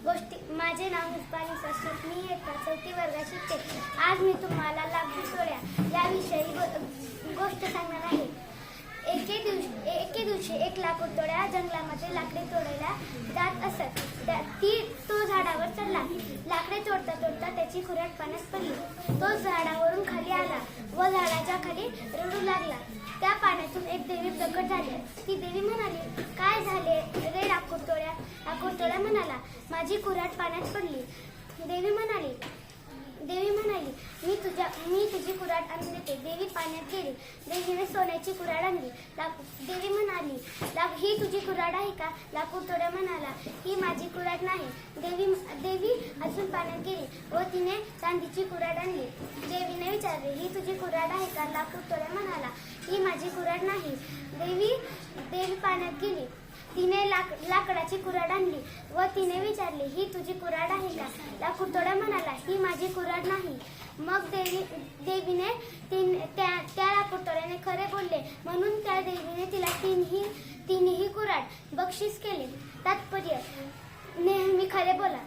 माझे नाव मुस्कान सशत, मी इयत्ता 4थी वर्गात शिकते. आज मी तुम्हाला लाकडी तोड्या याविषयी गोष्ट सांगणार आहे. एके दिवशी एक लाकूड तोड्या जंगलामध्ये लाकडे तोडायला जात असत. तो झाडावर चढला. लाकडे तोडता तोडता त्याची खुराट पाण्यात पडली. तो झाडावरून खाली आला व झाडाच्या खाली रडू लागला. त्या पाण्यातून एक देवी प्रकट झाली. ती देवी म्हणाली, काय झाले रे लाकूड तोड्या? लाकूड तोड्या म्हणाला, माझी खुराट पाण्यात पडली. देवी म्हणाली, मी तुझी कुऱ्हाड आणून देते. देवी पाण्यात गेली. देवीने सोन्याची कुऱ्हाड आणली. देवी म्हणाली, ही तुझी कुऱ्हाड आहे का? लाकूड तोड्या म्हणाला, ही माझी कुऱ्हाड नाही. देवी अजून पाण्यात गेली व तिने चांदीची कुऱ्हाड आणली. देवीने विचारले, ही तुझी कुऱ्हाड आहे का? लाकूड तोड्या म्हणाला, ही माझी कुऱ्हाड नाही. देवी पाण्यात गेली. तिने लाकडाची कुऱ्हाड आणली व तिने विचारले, ही तुझी कुऱ्हाड आहे का? लाकूड तोड्या म्हणाला, ही माझी कुऱ्हाड नाही. मग देवीने त्या लाकूड तोड्याने खरे बोलले म्हणून त्या देवीने तिला तिन्ही कुऱ्हाड बक्षीस केले. तात्पर्य, नेहमी खरे बोला.